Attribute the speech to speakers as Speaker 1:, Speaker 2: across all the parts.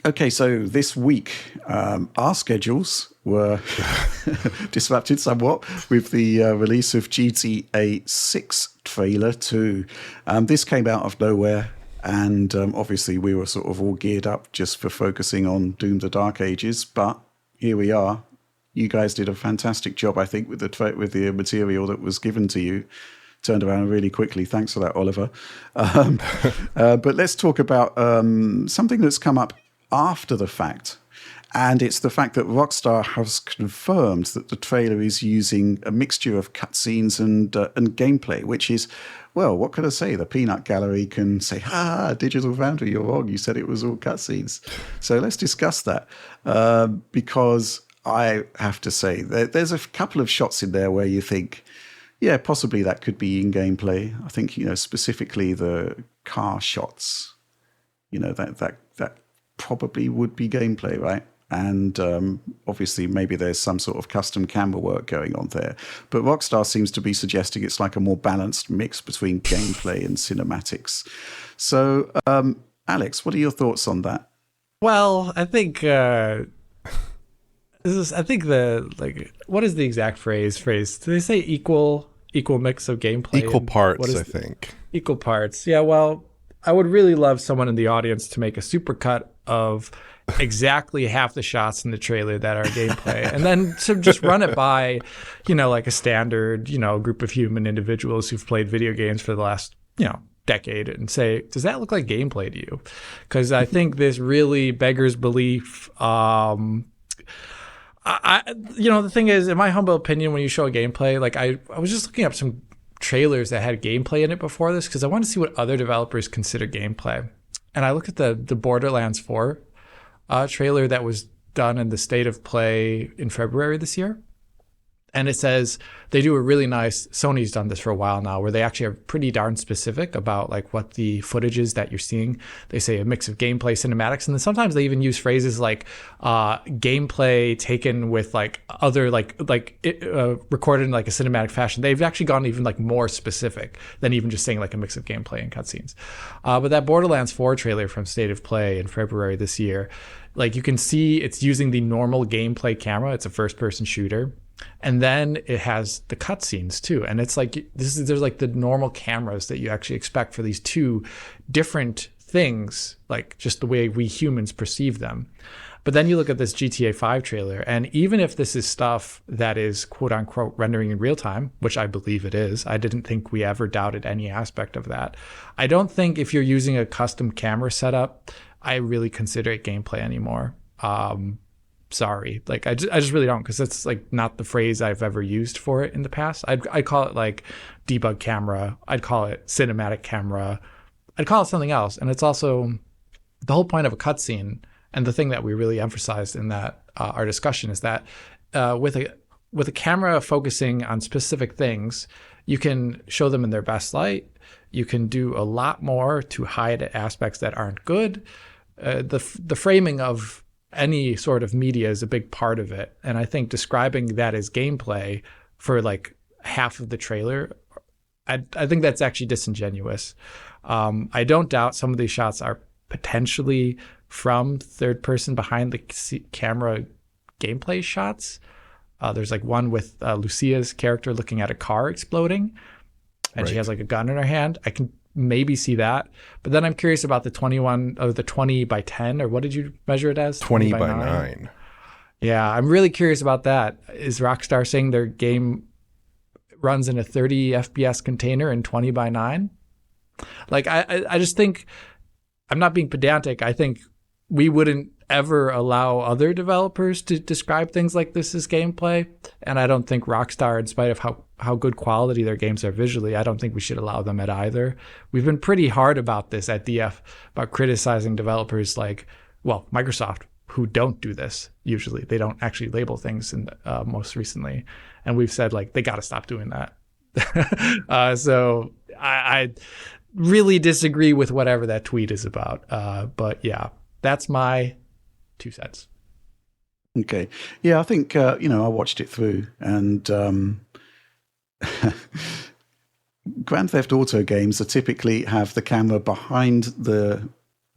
Speaker 1: Okay, so this week, our schedules were disrupted somewhat with the release of GTA 6 trailer 2. This came out of nowhere, and obviously we were sort of all geared up just for focusing on Doom the Dark Ages, but here we are. You guys did a fantastic job, I think, with the material that was given to you. Turned around really quickly. Thanks for that, Oliver. But let's talk about something that's come up after the fact. And it's the fact that Rockstar has confirmed that the trailer is using a mixture of cutscenes and gameplay, which is, well, what can I say? The peanut gallery can say, Digital Foundry, you're wrong. You said it was all cutscenes. So let's discuss that. Because I have to say, there's a couple of shots in there where you think, yeah, possibly that could be in gameplay. I think, specifically the car shots, that probably would be gameplay, right? And obviously maybe there's some sort of custom camera work going on there. But Rockstar seems to be suggesting it's like a more balanced mix between gameplay and cinematics. So, Alex, what are your thoughts on that?
Speaker 2: Well, I think what is the exact phrase? Do they say equal mix of gameplay?
Speaker 3: Equal parts, I think.
Speaker 2: Equal parts. Yeah, well, I would really love someone in the audience to make a supercut of exactly half the shots in the trailer that are gameplay, and then to just run it by, like a standard, group of human individuals who've played video games for the last, decade, and say, does that look like gameplay to you? Because I think this really beggars belief. The thing is, in my humble opinion, when you show a gameplay, like I was just looking up some trailers that had gameplay in it before this because I wanted to see what other developers consider gameplay. And I looked at the Borderlands 4 trailer that was done in the State of Play in February this year. And it says they do a really nice, Sony's done this for a while now, where they actually are pretty darn specific about like what the footage is that you're seeing. They say a mix of gameplay, cinematics, and then sometimes they even use phrases like gameplay taken with like other recorded in like a cinematic fashion. They've actually gone even like more specific than even just saying like a mix of gameplay and cutscenes. But that Borderlands 4 trailer from State of Play in February this year, like you can see it's using the normal gameplay camera. It's a first-person shooter. And then it has the cutscenes too. And it's like, there's like the normal cameras that you actually expect for these two different things, like just the way we humans perceive them. But then you look at this GTA 5 trailer, and even if this is stuff that is quote unquote rendering in real time, which I believe it is, I didn't think we ever doubted any aspect of that. I don't think if you're using a custom camera setup, I really consider it gameplay anymore. Sorry, like I just really don't, because that's like not the phrase I've ever used for it in the past. I'd call it like debug camera. I'd call it cinematic camera. I'd call it something else. And it's also the whole point of a cutscene, and the thing that we really emphasized in that our discussion is that with a camera focusing on specific things, you can show them in their best light. You can do a lot more to hide aspects that aren't good. The framing of any sort of media is a big part of it. And I think describing that as gameplay for like half of the trailer, I think that's actually disingenuous. I don't doubt some of these shots are potentially from third person behind the camera gameplay shots. There's like one with Lucia's character looking at a car exploding, and right. She has like a gun in her hand. I can maybe see that, but then I'm curious about the 20 by 10, or what did you measure it as?
Speaker 3: 20 by 9.
Speaker 2: Yeah, I'm really curious about that. Is Rockstar saying their game runs in a 30 FPS container in 20 by 9? Like, I just think, I'm not being pedantic. I think we wouldn't ever allow other developers to describe things like this as gameplay. And I don't think Rockstar, in spite of how good quality their games are visually, I don't think we should allow them at either. We've been pretty hard about this at DF, about criticizing developers like, well, Microsoft, who don't do this usually. They don't actually label things most recently. And we've said, like, they got to stop doing that. So I really disagree with whatever that tweet is about. But yeah, that's my 2 cents.
Speaker 1: Okay. Yeah, I think, I watched it through, and Grand Theft Auto games are typically have the camera behind the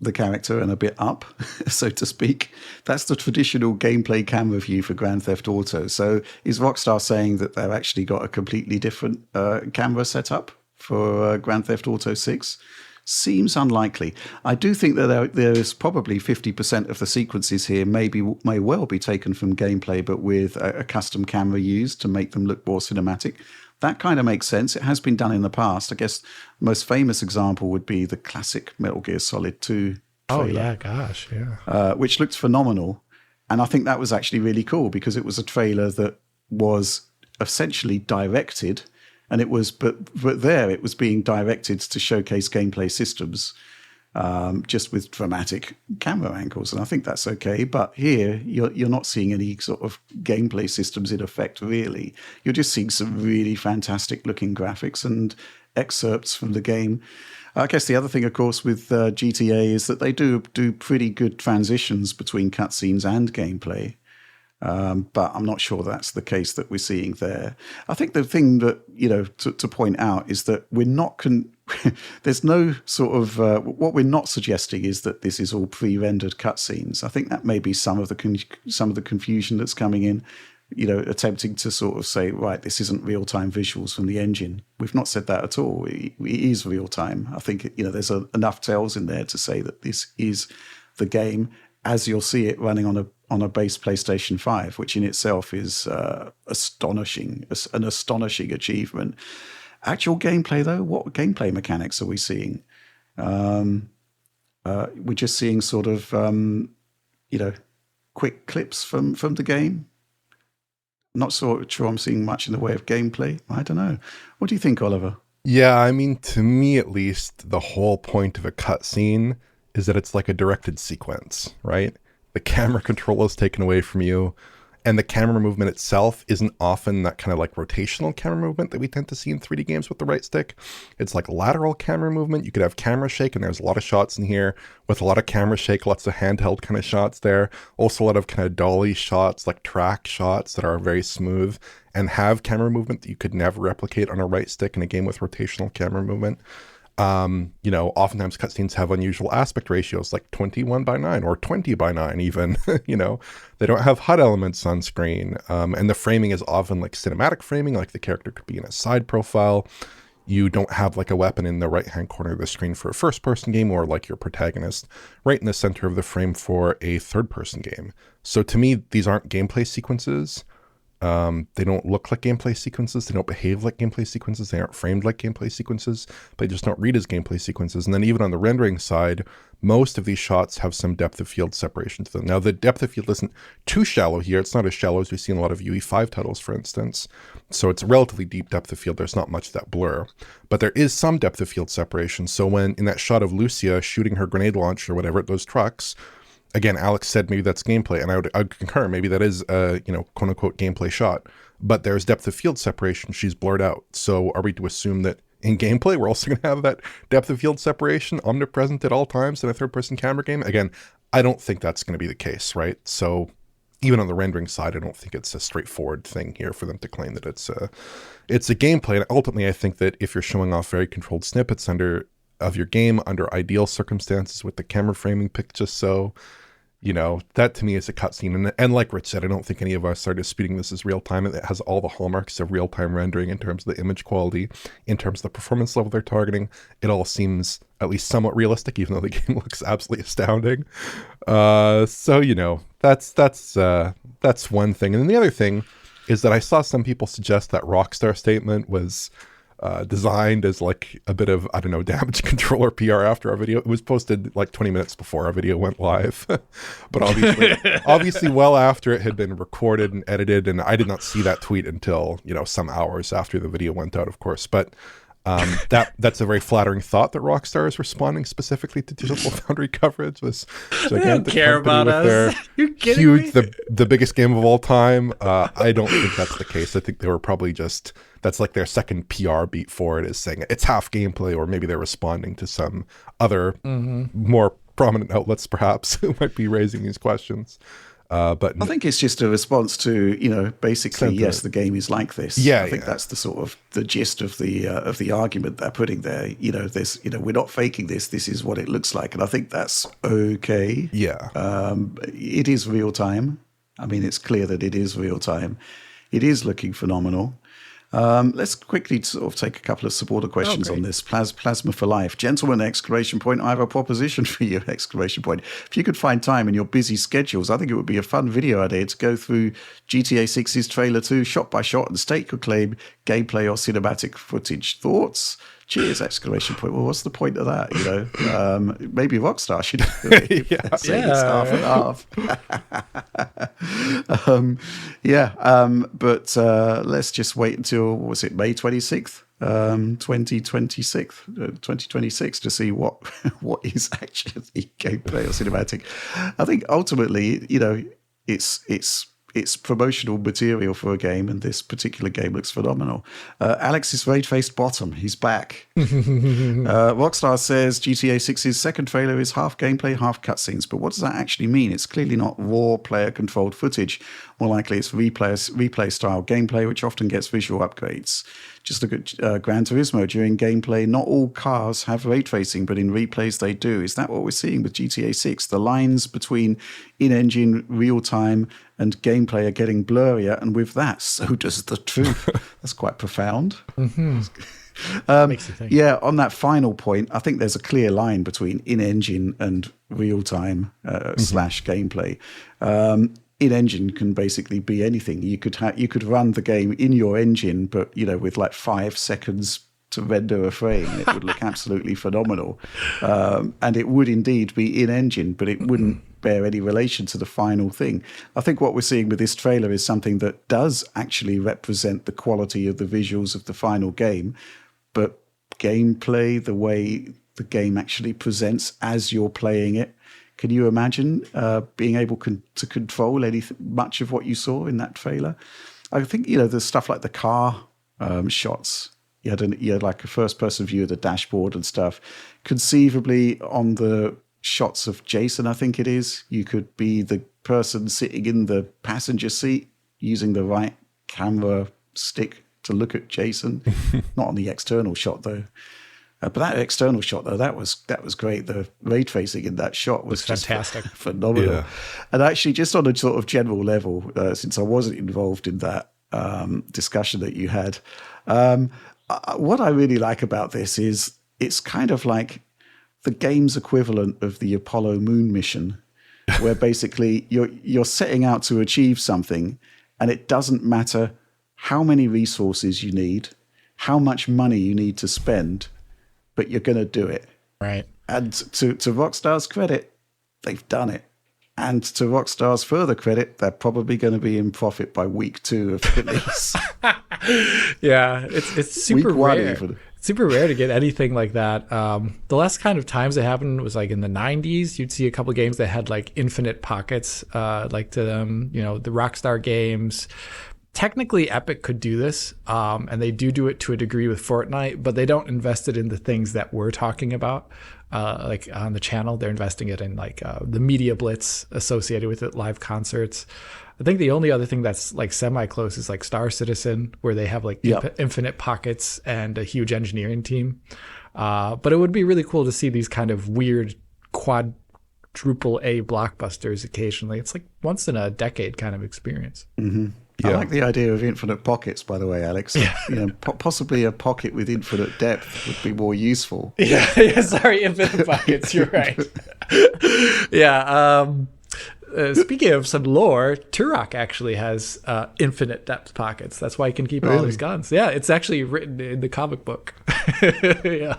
Speaker 1: the character and a bit up, so to speak. That's the traditional gameplay camera view for Grand Theft Auto. So is Rockstar saying that they've actually got a completely different camera setup for Grand Theft Auto 6? Seems unlikely. I do think that there is probably 50% of the sequences here may well be taken from gameplay, but with a custom camera used to make them look more cinematic. That kind of makes sense. It has been done in the past. I guess the most famous example would be the classic Metal Gear Solid 2 trailer.
Speaker 2: Oh, yeah, gosh, yeah.
Speaker 1: Which looked phenomenal. And I think that was actually really cool because it was a trailer that was essentially directed, and it was, but there it was being directed to showcase gameplay systems, just with dramatic camera angles, and I think that's okay. But here, you're not seeing any sort of gameplay systems in effect, really. You're just seeing some really fantastic looking graphics and excerpts from the game. I guess the other thing, of course, with GTA is that they do pretty good transitions between cutscenes and gameplay. But I'm not sure that's the case that we're seeing there. I think the thing that, to point out is that we're not there's no sort of what we're not suggesting is that this is all pre-rendered cutscenes. I think that may be some of the confusion that's coming in, attempting to sort of say, right, this isn't real-time visuals from the engine. We've not said that at all. It is real-time. I think, there's enough tells in there to say that this is the game as you'll see it running on a base PlayStation 5, which in itself is an astonishing achievement. Actual gameplay, though, what gameplay mechanics are we seeing? We're just seeing sort of, quick clips from the game. Not sure I'm seeing much in the way of gameplay. I don't know. What do you think, Oliver?
Speaker 3: Yeah, I mean, to me at least, the whole point of a cutscene is that it's like a directed sequence, right? The camera control is taken away from you, and the camera movement itself isn't often that kind of like rotational camera movement that we tend to see in 3D games with the right stick. It's like lateral camera movement. You could have camera shake, and there's a lot of shots in here with a lot of camera shake, lots of handheld kind of shots there. Also a lot of kind of dolly shots, like track shots that are very smooth and have camera movement that you could never replicate on a right stick in a game with rotational camera movement. Oftentimes cutscenes have unusual aspect ratios like 21:9 or 20:9 even, they don't have HUD elements on screen. And the framing is often like cinematic framing, like the character could be in a side profile. You don't have like a weapon in the right-hand corner of the screen for a first-person game, or like your protagonist right in the center of the frame for a third-person game. So to me, these aren't gameplay sequences. They don't look like gameplay sequences. They don't behave like gameplay sequences. They aren't framed like gameplay sequences. They just don't read as gameplay sequences. And then even on the rendering side, most of these shots have some depth of field separation to them. Now, the depth of field isn't too shallow here. It's not as shallow as we see in a lot of UE5 titles, for instance. So it's a relatively deep depth of field. There's not much of that blur. But there is some depth of field separation. So when in that shot of Lucia shooting her grenade launcher or whatever at those trucks, again, Alex said maybe that's gameplay, and I would concur. Maybe that is a, quote unquote gameplay shot, but there's depth of field separation. She's blurred out. So are we to assume that in gameplay, we're also going to have that depth of field separation omnipresent at all times in a third person camera game? Again, I don't think that's going to be the case, right? So even on the rendering side, I don't think it's a straightforward thing here for them to claim that it's a gameplay. And ultimately, I think that if you're showing off very controlled snippets of your game under ideal circumstances with the camera framing picked just so, that to me is a cutscene. And like Rich said, I don't think any of us are disputing this as real time. It has all the hallmarks of real time rendering in terms of the image quality, in terms of the performance level they're targeting. It all seems at least somewhat realistic, even though the game looks absolutely astounding. That's one thing. And then the other thing is that I saw some people suggest that Rockstar statement was designed as like a bit of, damage control or PR after our video. It was posted like 20 minutes before our video went live, but obviously well after it had been recorded and edited. And I did not see that tweet until, some hours after the video went out, of course. But that's a very flattering thought that Rockstar is responding specifically to Digital Foundry coverage. They
Speaker 2: don't care about us. You're kidding me?
Speaker 3: The biggest game of all time. I don't think that's the case. I think they were probably that's like their second PR beat for it, is saying it's half gameplay, or maybe they're responding to some other more prominent outlets perhaps who might be raising these questions. But
Speaker 1: I think it's just a response to, basically,
Speaker 3: Sentiment.
Speaker 1: yes, the game is like this.
Speaker 3: Yeah,
Speaker 1: I think that's the sort of the gist of the argument they're putting there. We're not faking this. This is what it looks like, and I think that's okay.
Speaker 3: yeah.
Speaker 1: It is real time. I mean, it's clear that it is real time. It is looking phenomenal. Let's quickly sort of take a couple of supporter questions on this. Plasma for life. Gentlemen, exclamation point. I have a proposition for you, exclamation point. If you could find time in your busy schedules, I think it would be a fun video idea to go through GTA 6's trailer 2 shot by shot and state your claim, gameplay or cinematic footage. Thoughts? Cheers, exclamation point. Well, what's the point of that? Maybe Rockstar should say it's half and half. But let's just wait until, was it May 26th? 2026 to see what is actually gameplay or cinematic. I think ultimately, it's promotional material for a game, and this particular game looks phenomenal. Alex's red-faced bottom, he's back. Rockstar says GTA 6's second trailer is half gameplay, half cutscenes, but what does that actually mean? It's clearly not raw player-controlled footage. More likely it's replay-style gameplay, which often gets visual upgrades. Just look at Gran Turismo. During gameplay, not all cars have ray tracing, but in replays they do. Is that what we're seeing with GTA 6? The lines between in-engine, real-time, and gameplay are getting blurrier, and with that, so does the truth. That's quite profound.
Speaker 2: Mm-hmm. Makes you think.
Speaker 1: Yeah, on that final point, I think there's a clear line between in-engine and real-time slash gameplay. In-engine can basically be anything. You could run the game in your engine, but with like 5 seconds to render a frame, it would look absolutely phenomenal. And it would indeed be in-engine, but it wouldn't bear any relation to the final thing. I think what we're seeing with this trailer is something that does actually represent the quality of the visuals of the final game, but gameplay, the way the game actually presents as you're playing it. Can you imagine being able to control much of what you saw in that trailer? I think, there's stuff like the car shots. You had like a first-person view of the dashboard and stuff. Conceivably, on the shots of Jason, I think it is, you could be the person sitting in the passenger seat using the right camera stick to look at Jason. Not on the external shot, though. But that external shot, though, that was great. The ray tracing in that shot was just
Speaker 2: fantastic,
Speaker 1: phenomenal.
Speaker 3: Yeah.
Speaker 1: And actually, just on a sort of general level, since I wasn't involved in that discussion that you had, what I really like about this is it's kind of like the game's equivalent of the Apollo moon mission, where basically you're setting out to achieve something, and it doesn't matter how many resources you need, how much money you need to spend, but you're going to do it.
Speaker 2: Right.
Speaker 1: And to Rockstar's credit, they've done it. And to Rockstar's further credit, they're probably going to be in profit by week 2 of release.
Speaker 2: Yeah, it's super rare.
Speaker 1: Even.
Speaker 2: Super rare to get anything like that. The last kind of times it happened was like in the 90s. You'd see a couple of games that had like infinite pockets, like to them, the Rockstar games. Technically, Epic could do this, and they do it to a degree with Fortnite, but they don't invest it in the things that we're talking about. Like on the channel, they're investing it in like the media blitz associated with it, live concerts. I think the only other thing that's like semi-close is like Star Citizen, where they have like infinite pockets and a huge engineering team. But it would be really cool to see these kind of weird quadruple A blockbusters occasionally. It's like once in a decade kind of experience.
Speaker 1: Mm-hmm. Yeah. I like the idea of infinite pockets, by the way, Alex.
Speaker 2: Yeah.
Speaker 1: Possibly a pocket with infinite depth would be more useful.
Speaker 2: Yeah, sorry, infinite pockets. You're right. Yeah. Speaking of some lore, Turok actually has infinite depth pockets. That's why he can keep all his guns. Yeah, it's actually written in the comic book. Yeah.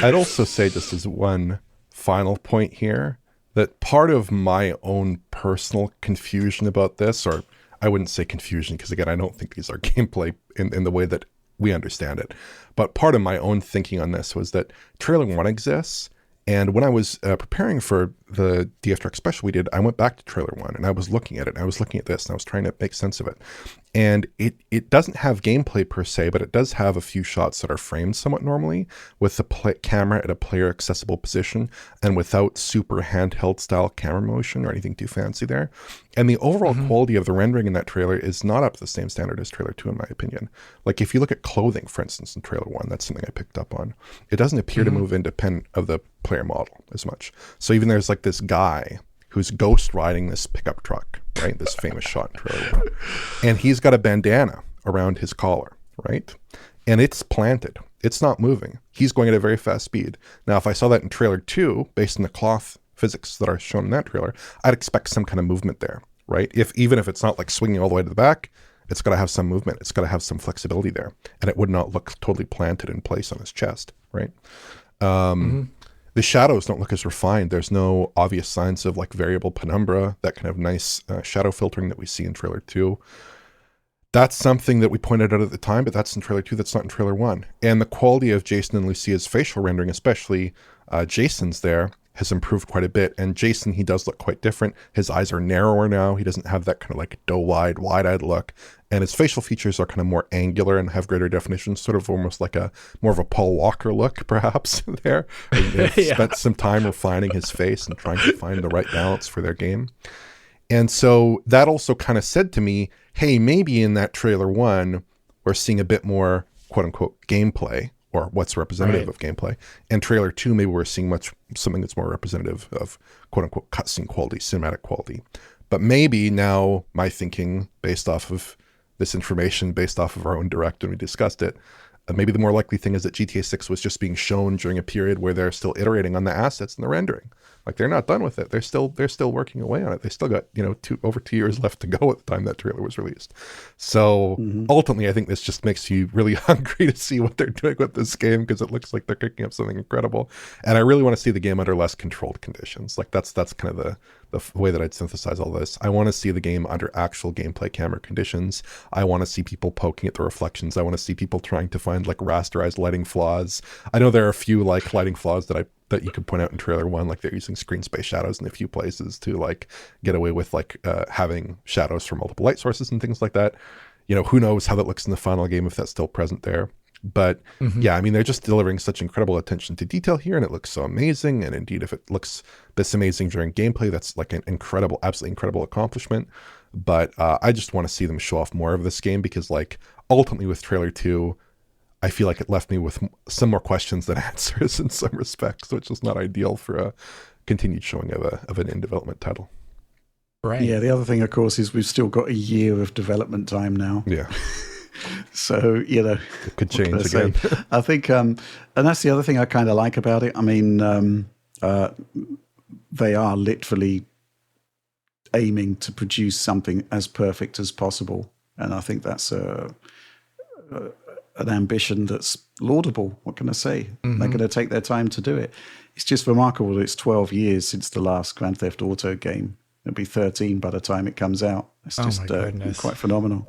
Speaker 3: I'd also say, just as one final point here, that part of my own personal confusion about this, or I wouldn't say confusion, because again, I don't think these are gameplay in the way that we understand it. But part of my own thinking on this was that Trailer 1 exists, And when I was preparing for the DS Direct special we did, I went back to trailer 1 and I was looking at it and I was looking at this and I was trying to make sense of it. And it doesn't have gameplay per se, but it does have a few shots that are framed somewhat normally with the camera at a player accessible position and without super handheld style camera motion or anything too fancy there. And the overall quality of the rendering in that trailer is not up to the same standard as trailer 2, in my opinion. Like if you look at clothing, for instance, in trailer 1, that's something I picked up on. It doesn't appear to move independent of the player model as much. So even there's like this guy who's ghost riding this pickup truck, right? This famous shot in trailer 1. And he's got a bandana around his collar, right? And it's planted. It's not moving. He's going at a very fast speed. Now, if I saw that in trailer 2, based on the cloth physics that are shown in that trailer, I'd expect some kind of movement there, right? Even if it's not like swinging all the way to the back, it's got to have some movement. It's got to have some flexibility there. And it would not look totally planted in place on his chest, right? The shadows don't look as refined. There's no obvious signs of like variable penumbra, that kind of nice shadow filtering that we see in trailer 2. That's something that we pointed out at the time, but that's in trailer 2, that's not in trailer 1. And the quality of Jason and Lucia's facial rendering, especially Jason's there, has improved quite a bit. And Jason, he does look quite different. His eyes are narrower now. He doesn't have that kind of like doe-eyed, wide-eyed look. And his facial features are kind of more angular and have greater definition, sort of almost like more of a Paul Walker look, perhaps, there. They've spent some time refining his face and trying to find the right balance for their game. And so that also kind of said to me, hey, maybe in that trailer 1, we're seeing a bit more, quote unquote, gameplay, or what's representative of gameplay. And trailer 2, maybe we're seeing something that's more representative of, quote unquote, cutscene quality, cinematic quality. But maybe now my thinking, based off of this information, based off of our own direct when we discussed it, maybe the more likely thing is that GTA 6 was just being shown during a period where they're still iterating on the assets and the rendering. Like they're not done with it. They're still working away on it. They still got, over 2 years left to go at the time that trailer was released. So ultimately, I think this just makes you really hungry to see what they're doing with this game, because it looks like they're cooking up something incredible. And I really want to see the game under less controlled conditions. Like that's kind of the way that I'd synthesize all this. I want to see the game under actual gameplay camera conditions. I want to see people poking at the reflections. I want to see people trying to find like rasterized lighting flaws. I know there are a few like lighting flaws that you could point out in trailer 1, like they're using screen space shadows in a few places to like get away with like having shadows from multiple light sources and things like that. Who knows how that looks in the final game, if that's still present there. But yeah, I mean, they're just delivering such incredible attention to detail here, and it looks so amazing. And indeed, if it looks this amazing during gameplay, that's like an incredible, absolutely incredible accomplishment. But I just want to see them show off more of this game, because like ultimately with trailer 2, I feel like it left me with some more questions than answers in some respects, which is not ideal for a continued showing of an in-development title.
Speaker 2: Right.
Speaker 1: Yeah, the other thing, of course, is we've still got a year of development time now.
Speaker 3: Yeah.
Speaker 1: So,
Speaker 3: it could change again.
Speaker 1: I think, and that's the other thing I kind of like about it. I mean, they are literally aiming to produce something as perfect as possible. And I think that's an ambition that's laudable. What can I say? They're going to take their time to do it. It's just remarkable that it's 12 years since the last Grand Theft Auto game. It'll be 13 by the time it comes out. It's just quite phenomenal.